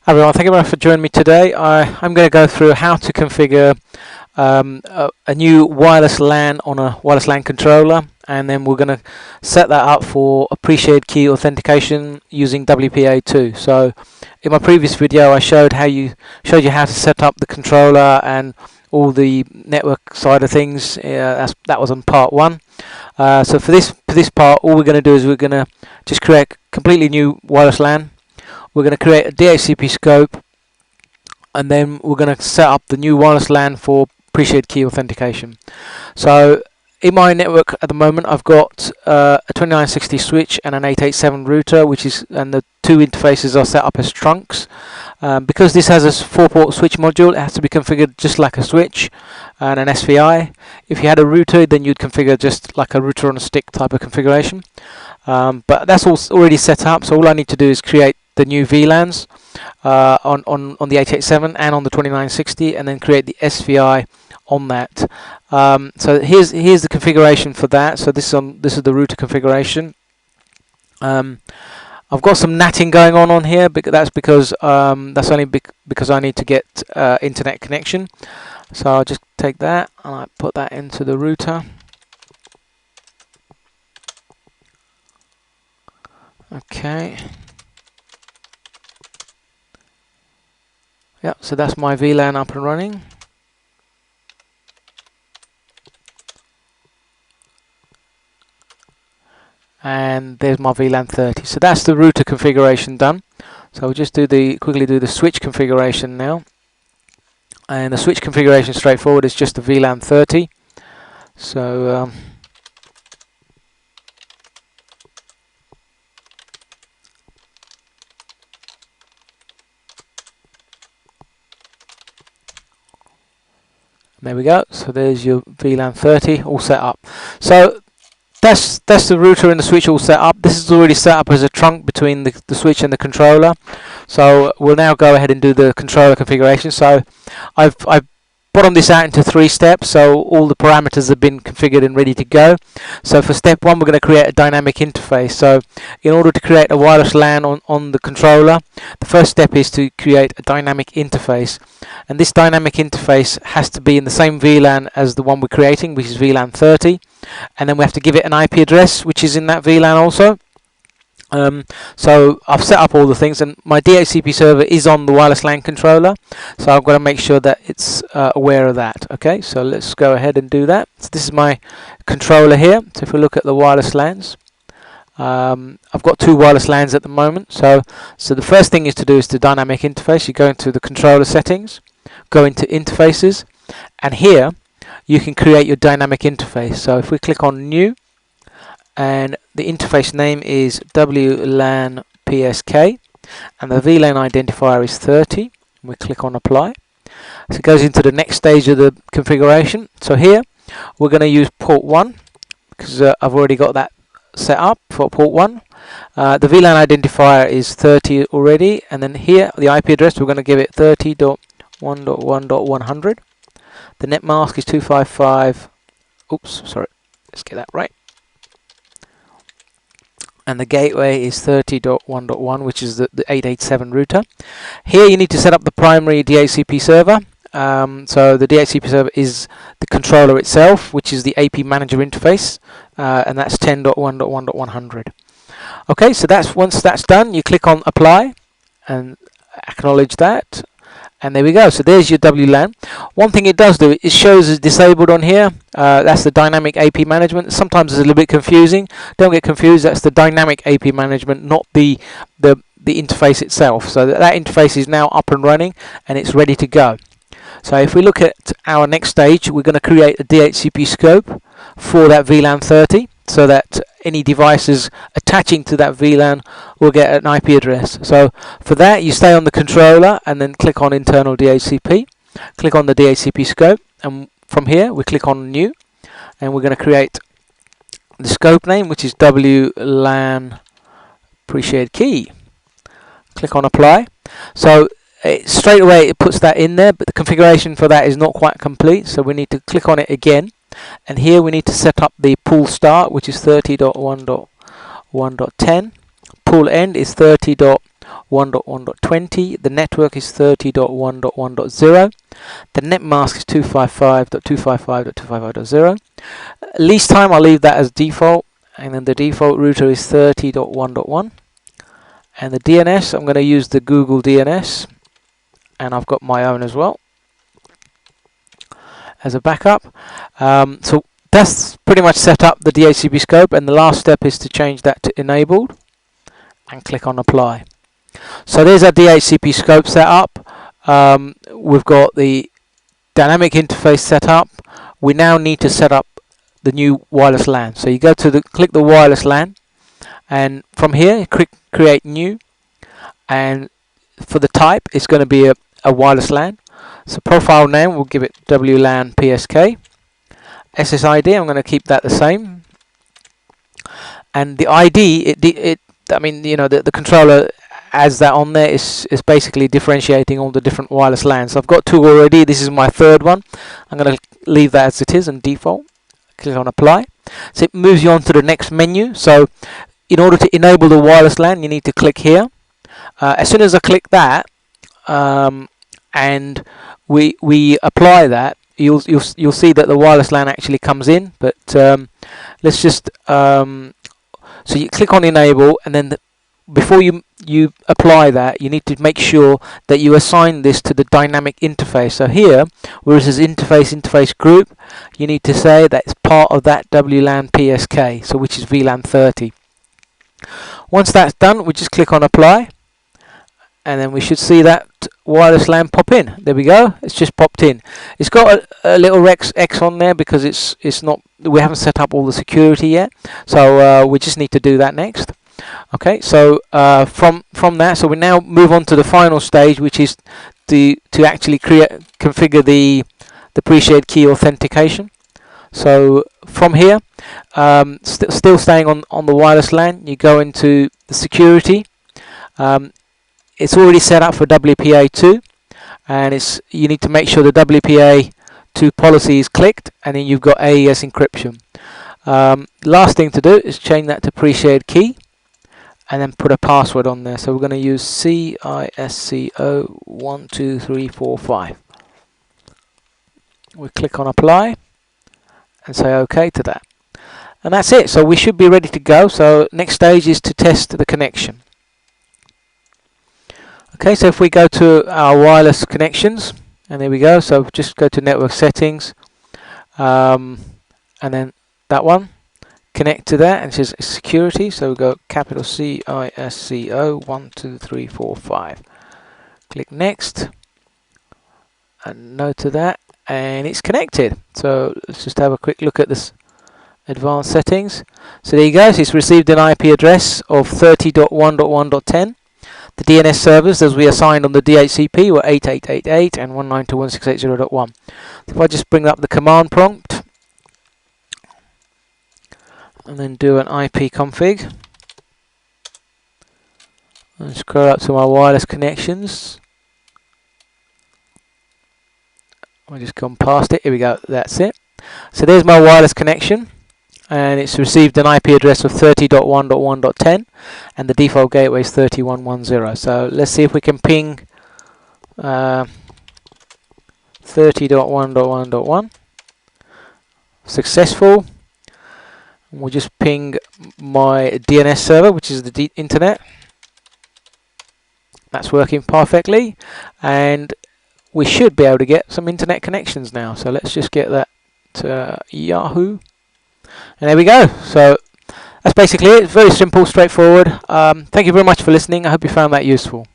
Hi everyone, thank you very much for joining me today. I'm going to go through how to configure a new wireless LAN on a wireless LAN controller, and then we're going to set that up for appreciated key authentication using WPA2. So in my previous video I showed you how to set up the controller and all the network side of things. That was on part 1. So for this part, all we're going to do is we're going to just create a completely new wireless LAN. We're going to create a DHCP scope, and then we're going to set up the new wireless LAN for appreciated key authentication. So in my network at the moment I've got a 2960 switch and an 887 router, and the two interfaces are set up as trunks. Because this has a 4-port switch module, it has to be configured just like a switch and an SVI. If you had a router, then you'd configure just like a router on a stick type of configuration. But that's all already set up, so all I need to do is create the new VLANs on the 887 and on the 2960, and then create the SVI on that. So here's the configuration for that. So this is the router configuration. I've got some NATing going on here, but that's because because I need to get internet connection. So I'll just take that and I put that into the router. Okay. Yeah, so that's my VLAN up and running. And there's my VLAN 30. So that's the router configuration done. So we'll just quickly do the switch configuration now. And the switch configuration is straightforward. It's just the VLAN 30. So there we go. So there's your VLAN 30 all set up. So that's the router and the switch all set up. This is already set up as a trunk between the switch and the controller. So we'll now go ahead and do the controller configuration. So I've bottomed this out into 3 steps, so all the parameters have been configured and ready to go. So for step 1, we're going to create a dynamic interface. So in order to create a wireless LAN on the controller, the first step is to create a dynamic interface. And this dynamic interface has to be in the same VLAN as the one we're creating, which is VLAN 30. And then we have to give it an IP address, which is in that VLAN also. So I've set up all the things, and my DHCP server is on the wireless LAN controller, so I've got to make sure that it's aware of that. Okay, so let's go ahead and do that. So this is my controller here. So if we look at the wireless LANs, I've got 2 wireless LANs at the moment. So the first thing is to do is the dynamic interface. You go into the controller settings, go into interfaces, and here you can create your dynamic interface. So if we click on new, and the interface name is WLAN PSK, and the VLAN identifier is 30. We click on apply. So it goes into the next stage of the configuration. So here we're going to use port 1 because I've already got that set up for port 1. The VLAN identifier is 30 already, and then here the IP address we're going to give it 30.1.1.100. The net mask is 255. Oops, sorry. Let's get that right. And the gateway is 30.1.1, which is the 887 router. Here you need to set up the primary DHCP server. So the DHCP server is the controller itself, which is the AP manager interface, and that's 10.1.1.100. Okay, so once that's done, you click on apply and acknowledge that. And there we go. So there's your WLAN. One thing it does do, it shows as disabled on here. That's the dynamic AP management. Sometimes it's a little bit confusing. Don't get confused. That's the dynamic AP management, not the interface itself. So that interface is now up and running, and it's ready to go. So if we look at our next stage, we're going to create a DHCP scope for that VLAN 30, so that any devices attaching to that VLAN will get an IP address. So for that, you stay on the controller and then click on internal DHCP, click on the DHCP scope, and from here we click on new, and we're going to create the scope name, which is WLAN appreciated key. Click on apply. So straight away it puts that in there, but the configuration for that is not quite complete, so we need to click on it again. And here we need to set up the pool start, which is 30.1.1.10. Pool end is 30.1.1.100. 1.1.20. The network is 30.1.1.0. The net mask is 255.255.255.0. Least time, I'll leave that as default, and then the default router is 30.1.1. And the DNS, I'm going to use the Google DNS, and I've got my own as well as a backup. So that's pretty much set up the DHCP scope, and the last step is to change that to enabled and click on apply. So there's our DHCP scope set up. We've got the dynamic interface set up. We now need to set up the new wireless LAN. So you go to click the wireless LAN, and from here click create new, and for the type it's going to be a wireless LAN. So profile name, we'll give it WLAN PSK. SSID, I'm going to keep that the same. And the ID, I mean, you know, the controller adds that on there. Is basically differentiating all the different wireless LANs. So I've got two already. This is my third one. I'm going to leave that as it is and default. Click on apply. So it moves you on to the next menu. So in order to enable the wireless LAN, you need to click here. As soon as I click that, and we apply that, you'll see that the wireless LAN actually comes in. But let's just so you click on enable, and then before you apply that, you need to make sure that you assign this to the dynamic interface. So here, where it says interface group, you need to say that it's part of that WLAN PSK, so which is VLAN 30. Once that's done, we just click on apply, and then we should see that wireless LAN pop in. There we go. It's just popped in. It's got a little X on there because it's not. We haven't set up all the security yet, so we just need to do that next. Okay, so from that, so we now move on to the final stage, which is to actually configure the pre-shared key authentication. So from here, still staying on the wireless LAN, you go into the security. It's already set up for WPA2, and you need to make sure the WPA2 policy is clicked, and then you've got AES encryption. Last thing to do is change that to pre-shared key, and then put a password on there. So we're going to use CISCO12345. We click on apply and say OK to that, and that's it. So we should be ready to go. So next stage is to test the connection. Okay, so if we go to our wireless connections, and there we go. So just go to network settings, and then that one, connect to that, and it says security. So we go capital CISCO12345. Click next, and no to that, and it's connected. So let's just have a quick look at this advanced settings. So there you go. So it's received an IP address of 30.1.1.10. The DNS servers, as we assigned on the DHCP, were 8888 and 192.168.0.1. If I just bring up the command prompt and then do an IP config and scroll up to my wireless connections, I'll just come past it. Here we go. That's it. So there's my wireless connection, and it's received an IP address of 30.1.1.10, and the default gateway is 3110. So let's see if we can ping 30.1.1.1. Successful. And we'll just ping my DNS server, which is the internet. That's working perfectly, and we should be able to get some internet connections now. So let's just get that to Yahoo. And there we go. So that's basically it. Very simple, straightforward. Thank you very much for listening. I hope you found that useful.